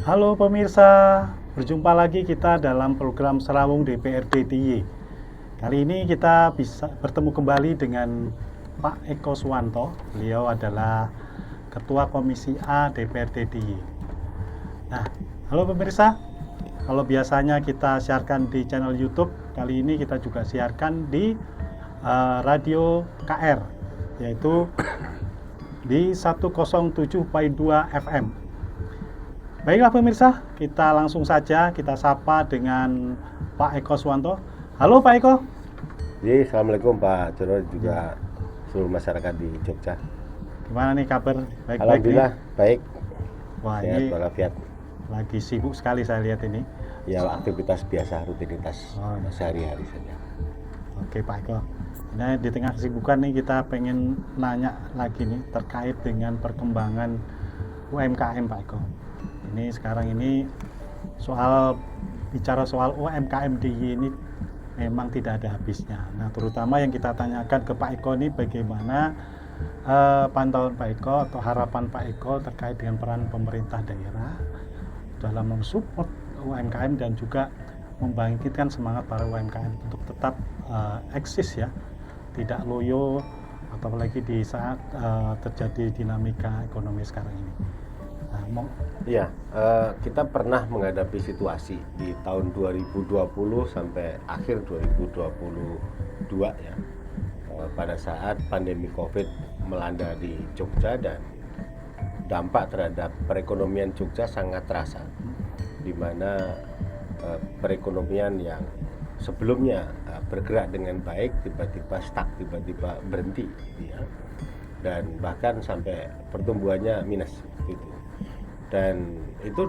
Halo pemirsa, berjumpa lagi kita dalam program Serawung DPRD DIY. Kali ini kita bisa bertemu kembali dengan Pak Eko Suwanto. Beliau adalah Ketua Komisi A DPRD DIY. Nah, halo pemirsa. Kalau biasanya kita siarkan di channel YouTube, kali ini kita juga siarkan di radio KR, yaitu di 107.2 FM. Baiklah pemirsa, kita langsung saja kita sapa dengan Pak Eko Suwanto. Halo Pak Eko. Jadi, Assalamualaikum Pak Jono juga seluruh masyarakat di Jogja. Gimana nih kabar? Baik-baik Alhamdulillah nih? baik. Wah, Sehat ini walafiat. lagi sibuk sekali saya lihat ini. Ya, aktivitas biasa, rutinitas sehari-hari saja. Oke Pak Eko. Nah, di tengah kesibukan nih kita pengen nanya lagi nih terkait dengan perkembangan UMKM Pak Eko. Ini sekarang ini bicara soal UMKM DIY ini memang tidak ada habisnya. Nah, terutama yang kita tanyakan ke Pak Eko ini bagaimana pantauan Pak Eko atau harapan Pak Eko terkait dengan peran pemerintah daerah dalam mensupport UMKM dan juga membangkitkan semangat para UMKM untuk tetap eksis ya, tidak loyo, atau apalagi di saat terjadi dinamika ekonomi sekarang ini. Iya, kita pernah menghadapi situasi di tahun 2020 sampai akhir 2022 ya, pada saat pandemi COVID melanda di Jogja dan dampak terhadap perekonomian Jogja sangat terasa, di mana perekonomian yang sebelumnya bergerak dengan baik tiba-tiba stuck, tiba-tiba berhenti ya, dan bahkan sampai pertumbuhannya minus gitu. Dan itu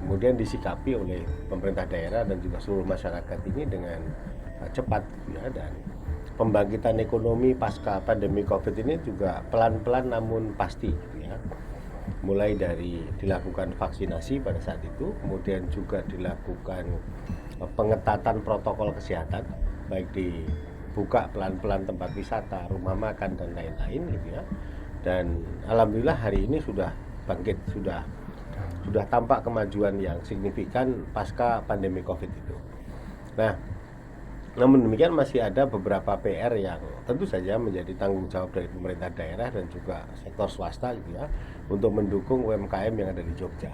kemudian disikapi oleh pemerintah daerah dan juga seluruh masyarakat ini dengan cepat ya, dan pembangkitan ekonomi pasca pandemi Covid ini juga pelan-pelan namun pasti ya. Mulai dari dilakukan vaksinasi pada saat itu, kemudian juga dilakukan pengetatan protokol kesehatan, baik dibuka pelan-pelan tempat wisata, rumah makan dan lain-lain gitu ya. Dan alhamdulillah hari ini sudah bangkit, sudah tampak kemajuan yang signifikan pasca pandemi Covid itu. Nah, namun demikian masih ada beberapa PR yang tentu saja menjadi tanggung jawab dari pemerintah daerah dan juga sektor swasta gitu ya, untuk mendukung UMKM yang ada di Jogja.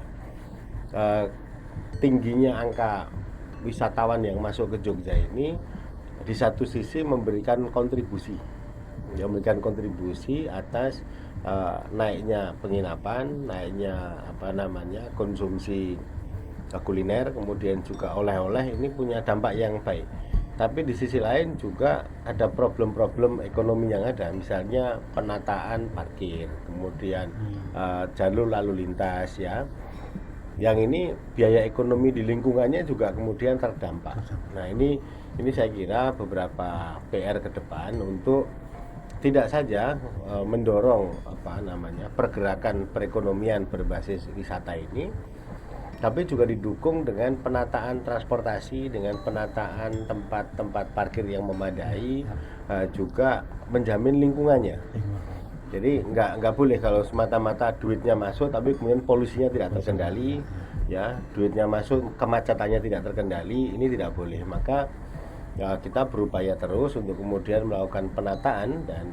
Tingginya angka wisatawan yang masuk ke Jogja ini di satu sisi memberikan kontribusi atas naiknya penginapan, naiknya konsumsi kuliner, kemudian juga oleh-oleh, ini punya dampak yang baik. Tapi di sisi lain juga ada problem-problem ekonomi yang ada, misalnya penataan parkir, kemudian jalur lalu lintas ya. Yang ini biaya ekonomi di lingkungannya juga kemudian terdampak. Nah, ini saya kira beberapa PR ke depan untuk tidak saja mendorong pergerakan perekonomian berbasis wisata ini, tapi juga didukung dengan penataan transportasi, dengan penataan tempat-tempat parkir yang memadai, juga menjamin lingkungannya. Jadi nggak boleh kalau semata-mata duitnya masuk tapi kemudian polusinya tidak terkendali ya, duitnya masuk kemacetannya tidak terkendali, ini tidak boleh. Maka ya, kita berupaya terus untuk kemudian melakukan penataan, dan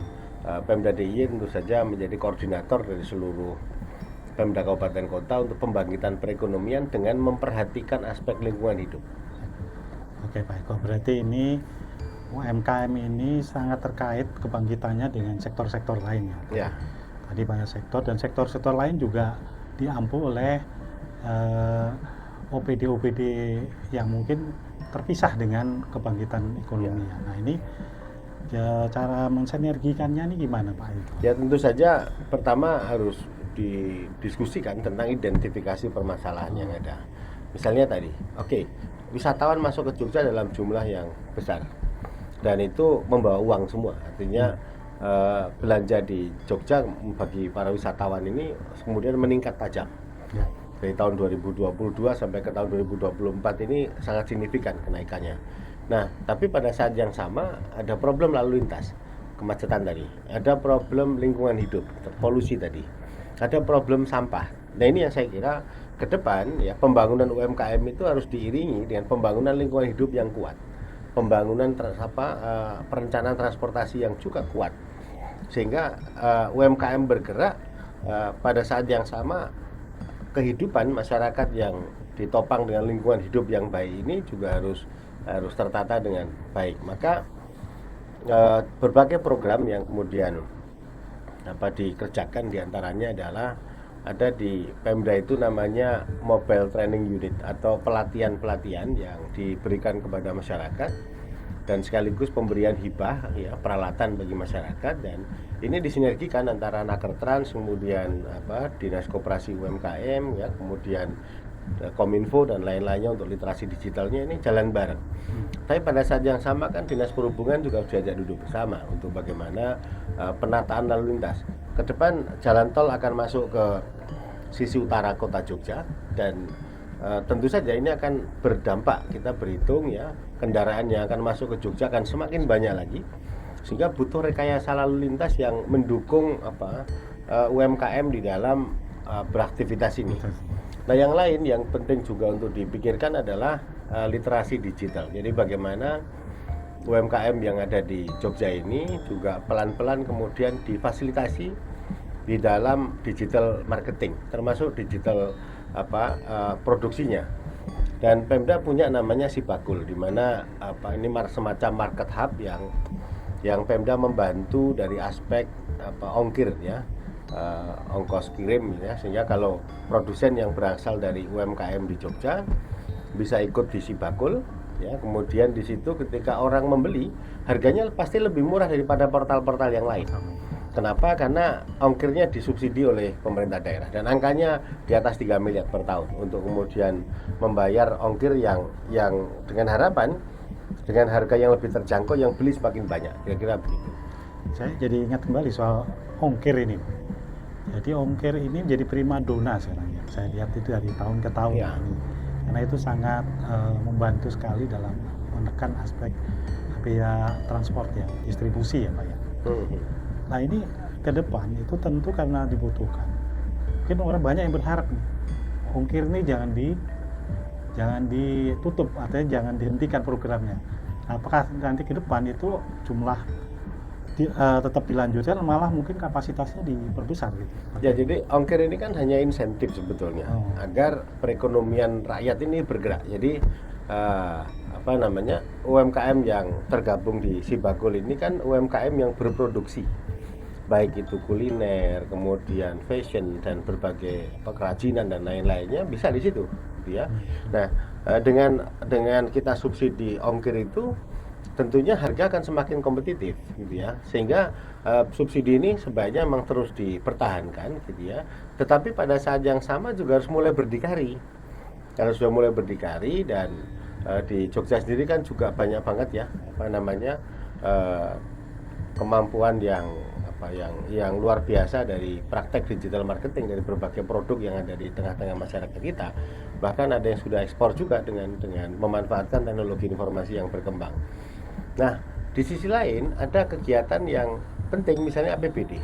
Pemda DIY tentu saja menjadi koordinator dari seluruh Pemda Kabupaten Kota untuk pembangkitan perekonomian dengan memperhatikan aspek lingkungan hidup. Oke Pak Eko, berarti ini UMKM ini sangat terkait kebangkitannya dengan sektor-sektor lainnya. Ya. Tadi banyak sektor, dan sektor-sektor lain juga diampu oleh OPD-OPD yang mungkin terpisah dengan kebangkitan ekonomi. Ya. Nah, ini ya, cara mensinergikannya ini gimana Pak Eko? Ya, tentu saja pertama harus didiskusikan tentang identifikasi permasalahan yang ada. Misalnya tadi, wisatawan masuk ke Jogja dalam jumlah yang besar dan itu membawa uang semua, artinya belanja di Jogja bagi para wisatawan ini kemudian meningkat tajam. Ya. Dari tahun 2022 sampai ke tahun 2024 ini sangat signifikan kenaikannya. Nah, tapi pada saat yang sama ada problem lalu lintas, kemacetan tadi, ada problem lingkungan hidup, polusi tadi, ada problem sampah, Nah ini yang saya kira ke depan ya, pembangunan UMKM itu harus diiringi dengan pembangunan lingkungan hidup yang kuat, pembangunan perencanaan transportasi yang juga kuat, sehingga UMKM bergerak pada saat yang sama kehidupan masyarakat yang ditopang dengan lingkungan hidup yang baik ini juga harus tertata dengan baik. Maka berbagai program yang kemudian dikerjakan diantaranya adalah ada di Pemda itu namanya Mobile Training Unit atau pelatihan-pelatihan yang diberikan kepada masyarakat dan sekaligus pemberian hibah ya, peralatan bagi masyarakat, dan ini disinergikan antara Nakertrans, kemudian Dinas Koperasi UMKM ya, kemudian Kominfo dan lain-lainnya untuk literasi digitalnya, ini jalan bareng. Tapi pada saat yang sama kan Dinas Perhubungan juga harus diajak duduk bersama untuk bagaimana penataan lalu lintas. Ke depan jalan tol akan masuk ke sisi utara kota Jogja, dan tentu saja ini akan berdampak, kita berhitung ya, kendaraan yang akan masuk ke Jogja akan semakin banyak lagi, sehingga butuh rekayasa lalu lintas yang mendukung UMKM di dalam beraktivitas ini. Nah yang lain yang penting juga untuk dipikirkan adalah literasi digital. Jadi bagaimana UMKM yang ada di Jogja ini juga pelan-pelan kemudian difasilitasi di dalam digital marketing, termasuk digital produksinya. Dan Pemda punya namanya Sibakul, di mana ini semacam market hub yang Pemda membantu dari aspek ongkir ya, ongkos kirim ya, sehingga kalau produsen yang berasal dari UMKM di Jogja bisa ikut di Sibakul ya, kemudian di situ ketika orang membeli harganya pasti lebih murah daripada portal-portal yang lain. Kenapa? Karena ongkirnya disubsidi oleh pemerintah daerah dan angkanya di atas 3 miliar per tahun untuk kemudian membayar ongkir yang dengan harapan dengan harga yang lebih terjangkau yang beli semakin banyak, kira-kira begitu. Saya jadi ingat kembali soal ongkir ini. Jadi ongkir ini menjadi primadona sekarang ya. Saya lihat itu dari tahun ke tahun Ya. ini. Karena itu sangat membantu sekali dalam menekan aspek biaya transport ya, distribusi ya Pak ya. Nah ini ke depan itu tentu karena dibutuhkan. Mungkin orang banyak yang berharap nih, ongkir ini jangan ditutup, artinya jangan dihentikan programnya. Nah, apakah nanti ke depan itu jumlah tetap dilanjutkan, malah mungkin kapasitasnya diperbesar gitu? Ya jadi ongkir ini kan hanya insentif sebetulnya agar perekonomian rakyat ini bergerak. Jadi UMKM yang tergabung di Sibakul ini kan UMKM yang berproduksi, baik itu kuliner, kemudian fashion dan berbagai kerajinan dan lain-lainnya bisa di situ, gitu ya. Nah, dengan kita subsidi ongkir itu, tentunya harga akan semakin kompetitif, gitu ya. Sehingga subsidi ini sebaiknya memang terus dipertahankan, gitu ya. Tetapi pada saat yang sama juga harus mulai berdikari. Kalau sudah mulai berdikari dan di Jogja sendiri kan juga banyak banget ya, kemampuan yang luar biasa dari praktek digital marketing dari berbagai produk yang ada di tengah-tengah masyarakat kita. Bahkan ada yang sudah ekspor juga dengan memanfaatkan teknologi informasi yang berkembang. Nah, di sisi lain ada kegiatan yang penting, misalnya APBD.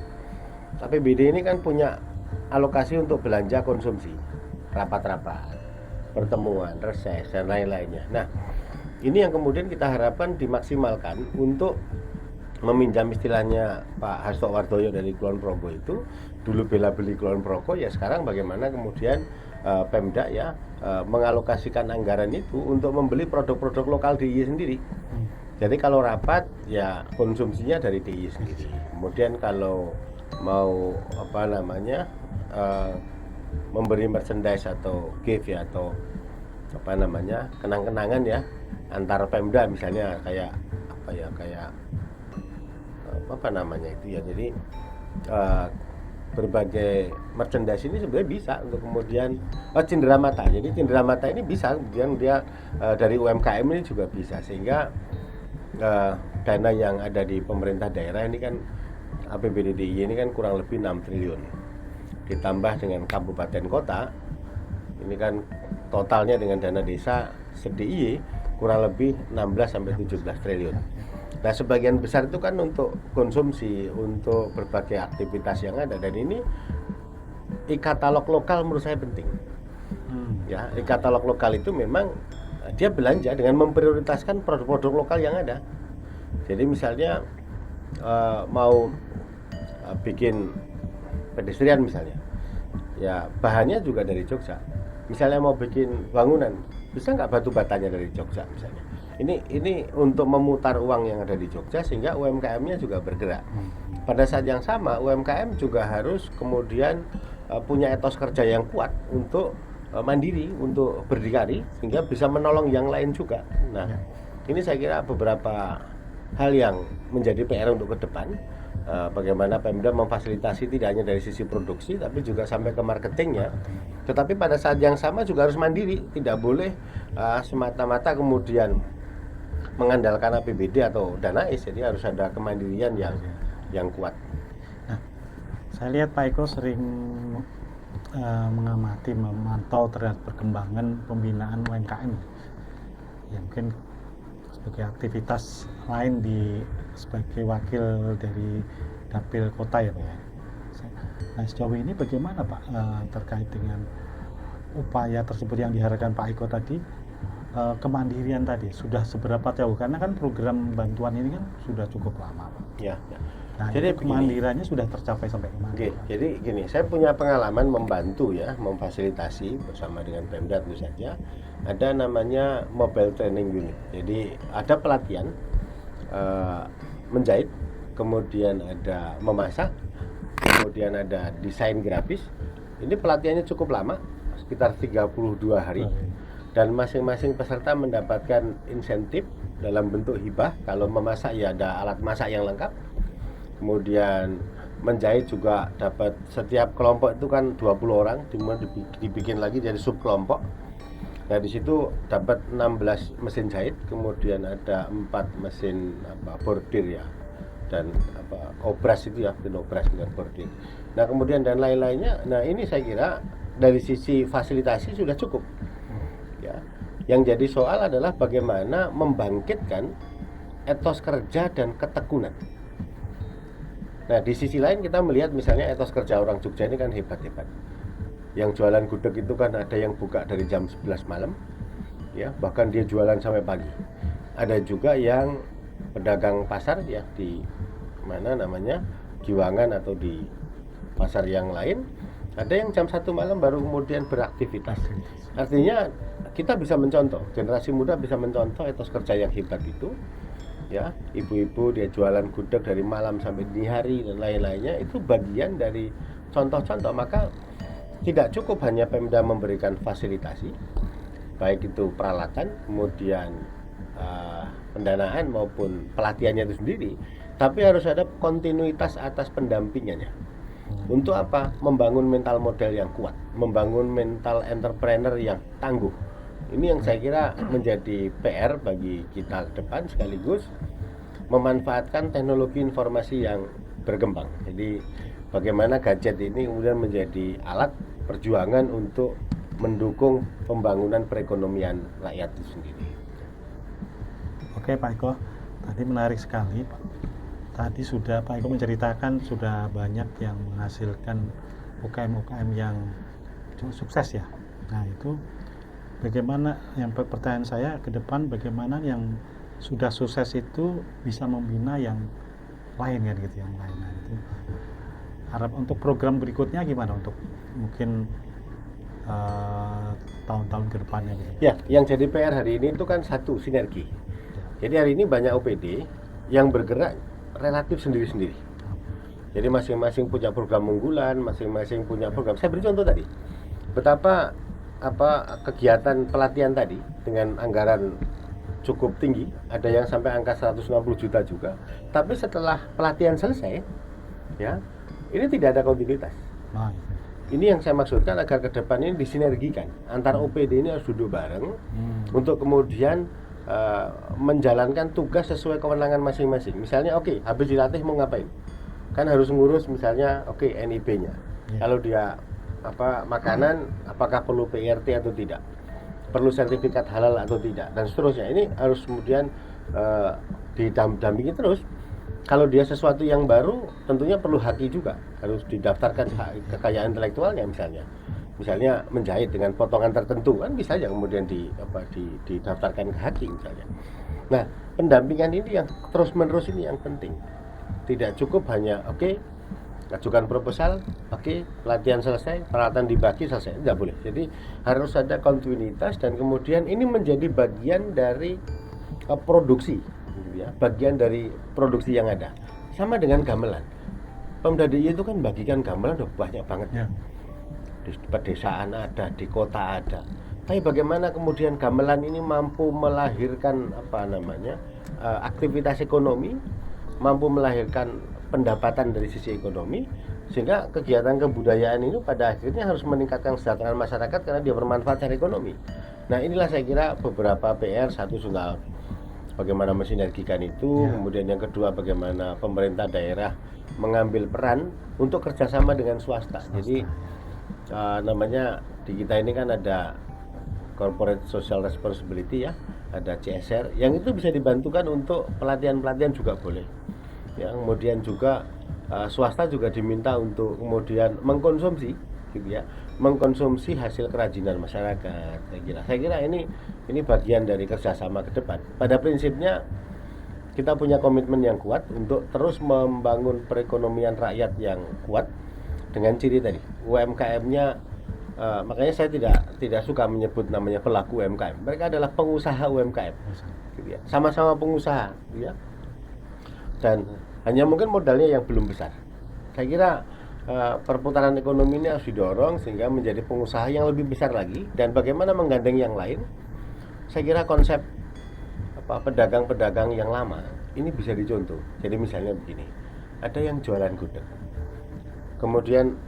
APBD ini kan punya alokasi untuk belanja konsumsi, rapat-rapat, pertemuan, reses dan lain-lainnya. Nah, ini yang kemudian kita harapkan dimaksimalkan untuk meminjam istilahnya Pak Hasto Wardoyo dari Kulon Progo itu, dulu bela beli Kulon Progo, ya sekarang bagaimana kemudian Pemda ya mengalokasikan anggaran itu untuk membeli produk-produk lokal DIY sendiri. Jadi kalau rapat ya konsumsinya dari DIY sendiri. Kemudian kalau mau memberi merchandise atau gift ya, atau kenang-kenangan ya antar Pemda, misalnya kayak jadi berbagai merchandise ini sebenarnya bisa untuk kemudian cenderamata. Jadi cenderamata ini bisa kemudian dia dari UMKM ini juga bisa, sehingga dana yang ada di pemerintah daerah ini kan APBD DIY ini kan kurang lebih 6 triliun. Ditambah dengan kabupaten kota, ini kan totalnya dengan dana desa se-DIY kurang lebih 16 sampai 17 triliun. Nah, sebagian besar itu kan untuk konsumsi, untuk berbagai aktivitas yang ada, dan ini e-katalog lokal menurut saya penting. Ya, e-katalog lokal itu memang dia belanja dengan memprioritaskan produk-produk lokal yang ada. Jadi misalnya mau bikin pedestrian misalnya, ya bahannya juga dari Jogja. Misalnya mau bikin bangunan, bisa nggak batu batanya dari Jogja misalnya. Ini untuk memutar uang yang ada di Jogja sehingga UMKM-nya juga bergerak. Pada saat yang sama UMKM juga harus kemudian punya etos kerja yang kuat untuk mandiri, untuk berdikari sehingga bisa menolong yang lain juga. Nah, ini saya kira beberapa hal yang menjadi PR untuk ke depan. Bagaimana Pemda memfasilitasi tidak hanya dari sisi produksi tapi juga sampai ke marketingnya. Tetapi pada saat yang sama juga harus mandiri, tidak boleh semata-mata kemudian mengandalkan APBD atau dana ACE. Jadi harus ada kemandirian yang kuat. Nah, saya lihat Pak Eko sering mengamati, memantau terhadap perkembangan pembinaan UMKM. Ya mungkin sebagai aktivitas lain sebagai wakil dari Dapil Kota ya Pak ya. Nah sejauh ini bagaimana Pak terkait dengan upaya tersebut yang diharapkan Pak Eko tadi, kemandirian tadi sudah seberapa jauh? Karena kan program bantuan ini kan sudah cukup lama Pak. Ya. Nah, jadi kemandiriannya sudah tercapai sampai kemana? Oke, jadi gini, saya punya pengalaman membantu ya, memfasilitasi bersama dengan Pemda tentu saja. Ada namanya Mobile Training Unit. Jadi ada pelatihan menjahit, kemudian ada memasak, kemudian ada desain grafis. Ini pelatihannya cukup lama, sekitar 32 hari. Dan masing-masing peserta mendapatkan insentif dalam bentuk hibah. Kalau memasak ya ada alat masak yang lengkap. Kemudian menjahit juga dapat, setiap kelompok itu kan 20 orang, kemudian dibikin lagi jadi sub kelompok. Nah di situ dapat 16 mesin jahit, kemudian ada 4 mesin bordir ya, dan obras itu ya, bikin obras dengan bordir. Nah kemudian dan lain-lainnya. Nah ini saya kira dari sisi fasilitasi sudah cukup. Ya, yang jadi soal adalah bagaimana membangkitkan etos kerja dan ketekunan. Nah di sisi lain kita melihat misalnya etos kerja orang Jogja ini kan hebat-hebat. Yang jualan gudeg itu kan ada yang buka dari jam 11 malam, ya bahkan dia jualan sampai pagi. Ada juga yang pedagang pasar ya di mana namanya Giwangan atau di pasar yang lain. Ada yang jam 1 malam baru kemudian beraktivitas. Artinya kita bisa mencontoh, generasi muda bisa mencontoh etos kerja yang hebat itu. Ya, ibu-ibu dia jualan gudeg dari malam sampai dini hari dan lain-lainnya, itu bagian dari contoh-contoh. Maka tidak cukup hanya Pemda memberikan fasilitasi, baik itu peralatan, kemudian pendanaan maupun pelatihannya itu sendiri, tapi harus ada kontinuitas atas pendampingannya. Untuk apa? Membangun mental model yang kuat, membangun mental entrepreneur yang tangguh. Ini yang saya kira menjadi PR bagi kita ke depan, sekaligus memanfaatkan teknologi informasi yang berkembang. Jadi bagaimana gadget ini kemudian menjadi alat perjuangan untuk mendukung pembangunan perekonomian rakyat itu sendiri. Oke Pak Eko, tadi menarik sekali Pak. Tadi sudah Pak Eko menceritakan sudah banyak yang menghasilkan UKM-UKM yang cukup sukses ya. Nah itu bagaimana, yang pertanyaan saya ke depan, bagaimana yang sudah sukses itu bisa membina yang lain kan gitu, yang lain. Nah, itu harap untuk program berikutnya gimana untuk mungkin tahun-tahun ke depannya gitu. Ya, yang jadi PR hari ini itu kan satu, sinergi. Jadi hari ini banyak OPD yang bergerak relatif sendiri-sendiri. Jadi masing-masing punya program unggulan, masing-masing punya program. Saya beri contoh tadi, betapa kegiatan pelatihan tadi dengan anggaran cukup tinggi, ada yang sampai angka 160 juta juga. Tapi setelah pelatihan selesai, ya ini tidak ada kontinuitas. Ini yang saya maksudkan, agar ke depan ini disinergikan antar OPD ini harus duduk bareng untuk kemudian menjalankan tugas sesuai kewenangan masing-masing. Misalnya habis dilatih mau ngapain? Kan harus ngurus misalnya NIB-nya. Kalau dia makanan, apakah perlu PRT atau tidak, perlu sertifikat halal atau tidak, dan seterusnya. Ini harus kemudian didampingi terus kalau dia sesuatu yang baru, tentunya perlu haki juga, harus didaftarkan kekayaan intelektualnya misalnya menjahit dengan potongan tertentu kan bisa aja kemudian didaftarkan ke haki misalnya. Nah, pendampingan ini yang terus menerus ini yang penting. Tidak cukup hanya ajukan proposal, pelatihan selesai, peralatan dibagi selesai, tidak boleh. Jadi harus ada kontinuitas dan kemudian ini menjadi bagian dari produksi, gitu ya, bagian dari produksi yang ada. Sama dengan gamelan. Pemda DIY itu kan bagikan gamelan udah banyak banget. Ya. Di pedesaan ada, di kota ada. Tapi bagaimana kemudian gamelan ini mampu melahirkan aktivitas ekonomi, mampu melahirkan pendapatan dari sisi ekonomi, sehingga kegiatan kebudayaan ini pada akhirnya harus meningkatkan kesejahteraan masyarakat karena dia bermanfaat secara ekonomi. Nah, inilah saya kira beberapa PR. Satu soal bagaimana mensinergikan itu, kemudian yang kedua bagaimana pemerintah daerah mengambil peran untuk kerjasama dengan swasta. Jadi di kita ini kan ada Corporate Social Responsibility ya, ada CSR, yang itu bisa dibantukan untuk pelatihan-pelatihan juga boleh. Ya, kemudian juga swasta juga diminta untuk kemudian mengkonsumsi, gitu ya, mengkonsumsi hasil kerajinan masyarakat. Saya kira ini bagian dari kerjasama ke depan. Pada prinsipnya kita punya komitmen yang kuat untuk terus membangun perekonomian rakyat yang kuat dengan ciri tadi UMKM-nya. Makanya saya tidak suka menyebut namanya pelaku UMKM. Mereka adalah pengusaha UMKM, gitu ya. Sama-sama pengusaha, gitu ya. Dan hanya mungkin modalnya yang belum besar. Saya kira perputaran ekonomi ini harus didorong sehingga menjadi pengusaha yang lebih besar lagi. Dan bagaimana menggandeng yang lain, saya kira konsep pedagang-pedagang yang lama ini bisa dicontoh. Jadi misalnya begini, ada yang jualan gudeg, kemudian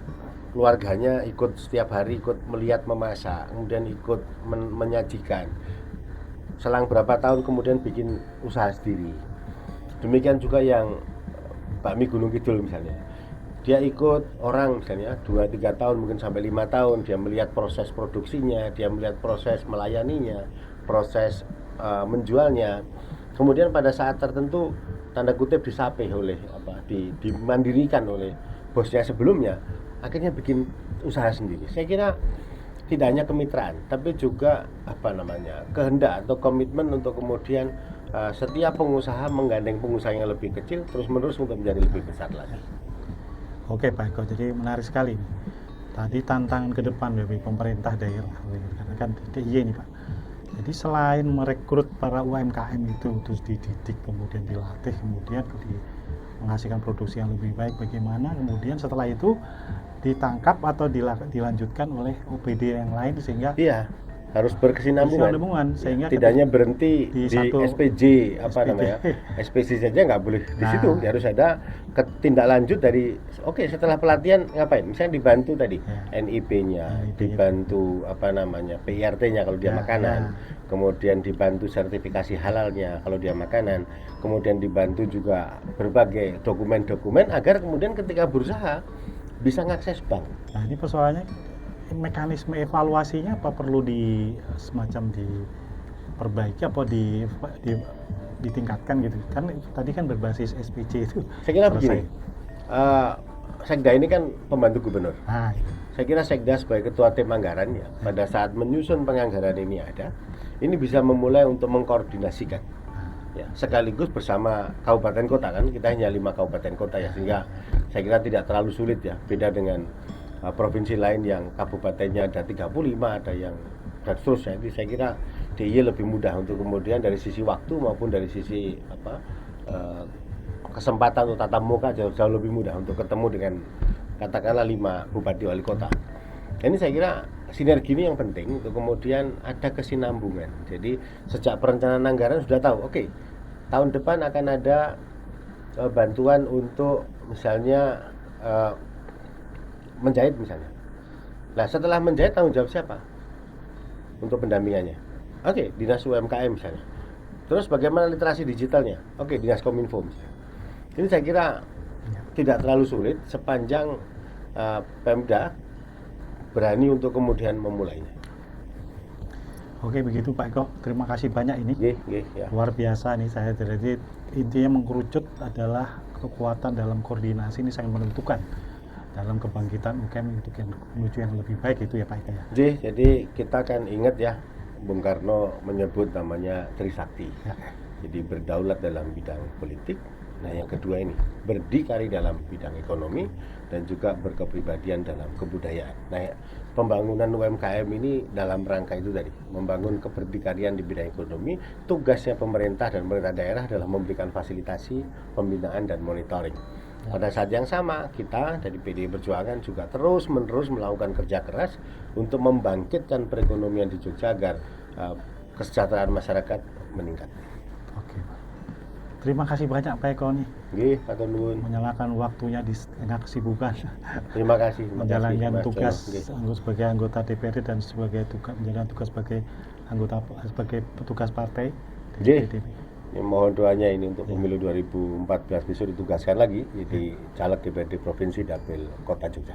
keluarganya ikut setiap hari ikut melihat memasak, kemudian ikut menyajikan. Selang berapa tahun kemudian bikin usaha sendiri. Demikian juga yang bakmi Gunung Kidul misalnya, dia ikut orang misalnya 2-3 tahun mungkin sampai 5 tahun, dia melihat proses produksinya, dia melihat proses melayaninya, proses menjualnya, kemudian pada saat tertentu tanda kutip disapih oleh dimandirikan oleh bosnya sebelumnya, akhirnya bikin usaha sendiri. Saya kira tidak hanya kemitraan, tapi juga kehendak atau komitmen untuk kemudian setiap pengusaha menggandeng pengusaha yang lebih kecil terus-menerus untuk menjadi lebih besar lagi. Oke Pak Eko, jadi menarik sekali. Tadi tantangan ke depan dari pemerintah daerah, karena kan DIY ini Pak. Jadi selain merekrut para UMKM itu terus dididik, kemudian dilatih, kemudian menghasilkan produksi yang lebih baik, bagaimana kemudian setelah itu ditangkap atau dilanjutkan oleh OPD yang lain sehingga harus berkesinambungan, sehingga tidak hanya berhenti di SPJ SPC saja nggak boleh di situ, harus ada tindak lanjut dari setelah pelatihan ngapain, misalnya dibantu tadi NIP-nya, dibantu PIRT-nya kalau dia makanan, kemudian dibantu sertifikasi halalnya kalau dia makanan, kemudian dibantu juga berbagai dokumen-dokumen agar kemudian ketika berusaha bisa ngakses bank. Nah, ini persoalannya mekanisme evaluasinya apa perlu semacam diperbaiki apa ditingkatkan gitu, kan tadi kan berbasis SPC itu. Saya kira begini, Sekda ini kan pembantu gubernur. Saya kira Sekda sebagai ketua tim anggaran ya, pada saat menyusun penganggaran ini bisa memulai untuk mengkoordinasikan ya, sekaligus bersama kabupaten kota, kan kita hanya 5 kabupaten kota ya, sehingga saya kira tidak terlalu sulit ya, beda dengan provinsi lain yang kabupatennya ada 35, ada yang dan seterusnya. Jadi saya kira DIY lebih mudah untuk kemudian dari sisi waktu maupun dari sisi kesempatan untuk tatap muka jauh lebih mudah untuk ketemu dengan katakanlah 5 bupati wali kota. Ini saya kira sinergi ini yang penting untuk kemudian ada kesinambungan. Jadi sejak perencanaan anggaran sudah tahu, tahun depan akan ada bantuan untuk misalnya menjahit misalnya. Nah, setelah menjahit tanggung jawab siapa untuk pendampingannya? Dinas UMKM misalnya. Terus bagaimana literasi digitalnya? Dinas Kominfo misalnya. Ini saya kira tidak terlalu sulit sepanjang Pemda berani untuk kemudian memulainya. Oke, begitu Pak Eko. Terima kasih banyak ini. Nggih, ya. Luar biasa nih saya. Jadi intinya mengkerucut adalah kekuatan dalam koordinasi ini sangat menentukan dalam kebangkitan UKM untuk yang menuju yang lebih baik itu ya Pak Eko ya. Jadi kita kan ingat ya, Bung Karno menyebut namanya Trisakti. Ya. Jadi berdaulat dalam bidang politik. Nah, yang kedua ini berdikari dalam bidang ekonomi dan juga berkepribadian dalam kebudayaan. Nah, pembangunan UMKM ini dalam rangka itu tadi, membangun keberdikarian di bidang ekonomi. Tugasnya pemerintah dan pemerintah daerah adalah memberikan fasilitasi, pembinaan dan monitoring. Pada saat yang sama, kita dari PDI Perjuangan juga terus-menerus melakukan kerja keras untuk membangkitkan perekonomian di Jogja agar kesejahteraan masyarakat meningkat. Oke Pak. Terima kasih banyak Pak Eko nih. Nggih, Pak Nuwun. Menyalakan waktunya di tengah kesibukan. Terima kasih. Menjalankan Mas tugas Jono. sebagai anggota DPRD dan menjalankan tugas sebagai sebagai petugas partai di Nggih. PDIP. Ya, mohon doanya ini untuk pemilu 2014 besok ditugaskan lagi jadi caleg DPRD Provinsi Dapil Kota Jogja.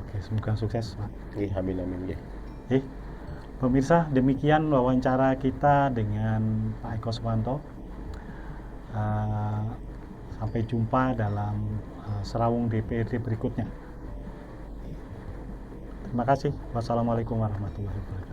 Oke, semoga sukses Pak. Nggih, amin nggih. Pemirsa, demikian wawancara kita dengan Pak Eko Swanto. Sampai jumpa dalam Serawung DPRD berikutnya. Terima kasih. Wassalamualaikum warahmatullahi wabarakatuh.